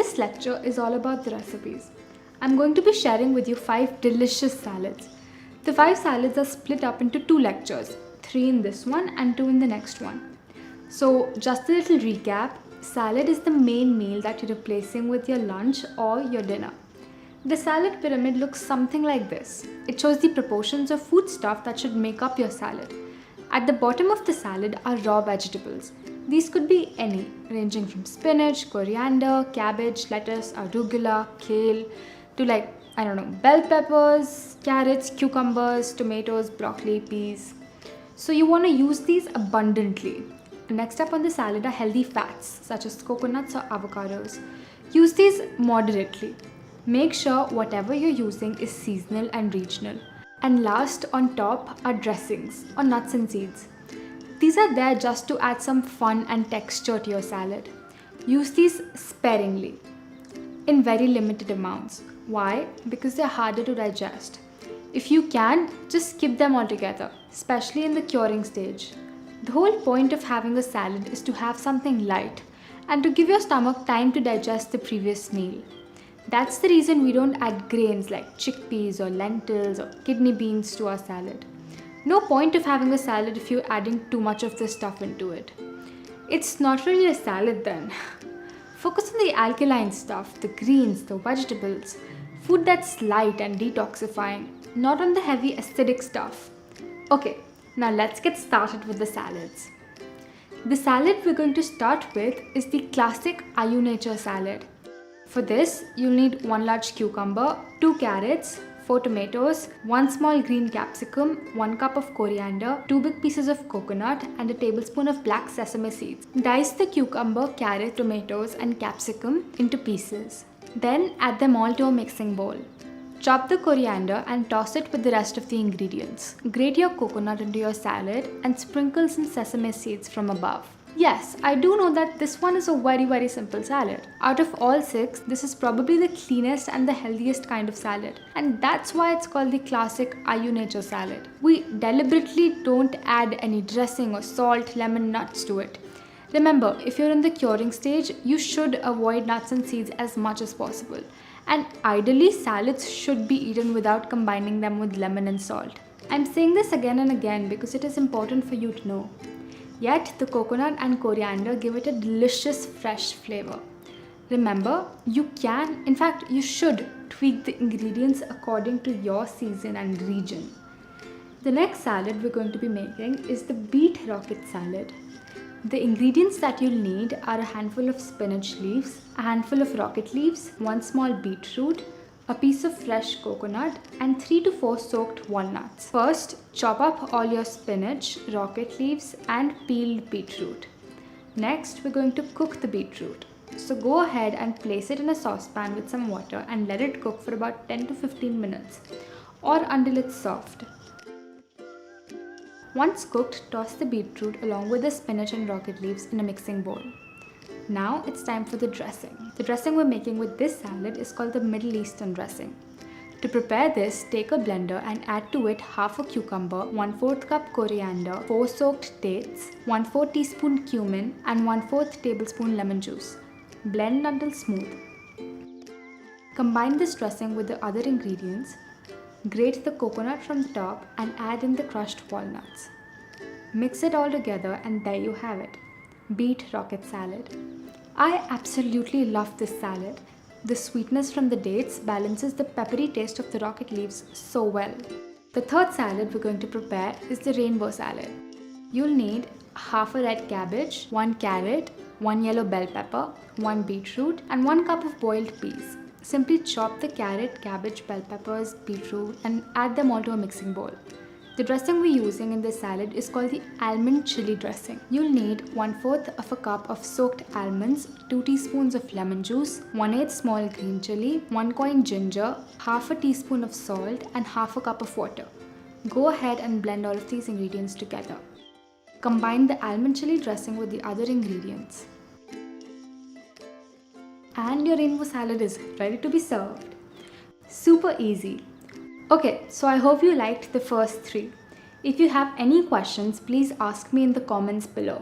This lecture is all about the recipes. I'm going to be sharing with you 5 delicious salads. The 5 salads are split up into 2 lectures, 3 in this one and 2 in the next one. So just a little recap, salad is the main meal that you're replacing with your lunch or your dinner. The salad pyramid looks something like this. It shows the proportions of foodstuff that should make up your salad. At the bottom of the salad are raw vegetables. These could be any, ranging from spinach, coriander, cabbage, lettuce, arugula, kale, to bell peppers, carrots, cucumbers, tomatoes, broccoli, peas. So you want to use these abundantly. Next up on the salad are healthy fats such as coconuts or avocados. Use these moderately. Make sure whatever you're using is seasonal and regional. And last on top are dressings or nuts and seeds. These are there just to add some fun and texture to your salad. Use these sparingly, in very limited amounts. Why? Because they're harder to digest. If you can, just skip them altogether, especially in the curing stage. The whole point of having a salad is to have something light and to give your stomach time to digest the previous meal. That's the reason we don't add grains like chickpeas or lentils or kidney beans to our salad. No point of having a salad if you're adding too much of this stuff into it. It's not really a salad then. Focus on the alkaline stuff, the greens, the vegetables, food that's light and detoxifying, not on the heavy acidic stuff. Okay, now let's get started with the salads. The salad we're going to start with is the classic Ayunature salad. For this, you'll need 1 large cucumber, 2 carrots, 4 tomatoes, 1 small green capsicum, 1 cup of coriander, 2 big pieces of coconut, and a tablespoon of black sesame seeds. Dice the cucumber, carrot, tomatoes, and capsicum into pieces. Then add them all to a mixing bowl. Chop the coriander and toss it with the rest of the ingredients. Grate your coconut into your salad and sprinkle some sesame seeds from above. Yes, I do know that this one is a very simple salad. Out of all 6, this is probably the cleanest and the healthiest kind of salad. And that's why it's called the classic Ayunature salad. We deliberately don't add any dressing or salt, lemon, nuts to it. Remember, if you're in the curing stage, you should avoid nuts and seeds as much as possible. And ideally, salads should be eaten without combining them with lemon and salt. I'm saying this again and again because it is important for you to know. Yet, the coconut and coriander give it a delicious fresh flavor. Remember, you can, in fact, you should tweak the ingredients according to your season and region. The next salad we're going to be making is the beet rocket salad. The ingredients that you'll need are a handful of spinach leaves, a handful of rocket leaves, 1 small beetroot, a piece of fresh coconut, and 3 to 4 soaked walnuts. First, chop up all your spinach, rocket leaves, and peeled beetroot. Next, we're going to cook the beetroot. So go ahead and place it in a saucepan with some water and let it cook for about 10 to 15 minutes or until it's soft. Once cooked, toss the beetroot along with the spinach and rocket leaves in a mixing bowl. Now it's time for the dressing. The dressing we're making with this salad is called the Middle Eastern dressing. To prepare this, take a blender and add to it half a cucumber, 1/4 cup coriander, 4 soaked dates, 1/4 teaspoon cumin, and 1/4 tablespoon lemon juice. Blend until smooth. Combine this dressing with the other ingredients. Grate the coconut from the top and add in the crushed walnuts. Mix it all together and there you have it. Beet rocket salad. I absolutely love this salad. The sweetness from the dates balances the peppery taste of the rocket leaves so well. The third salad we're going to prepare is the rainbow salad. You'll need half a red cabbage, 1 carrot, 1 yellow bell pepper, 1 beetroot, and 1 cup of boiled peas. Simply chop the carrot, cabbage, bell peppers, beetroot, and add them all to a mixing bowl. The dressing we're using in this salad is called the almond chili dressing. You'll need 1/4 of a cup of soaked almonds, 2 teaspoons of lemon juice, 1/8 small green chili, 1 coin ginger, half a teaspoon of salt, and half a cup of water. Go ahead and blend all of these ingredients together. Combine the almond chili dressing with the other ingredients. And your rainbow salad is ready to be served. Super easy. Okay, so I hope you liked the first 3. If you have any questions, please ask me in the comments below.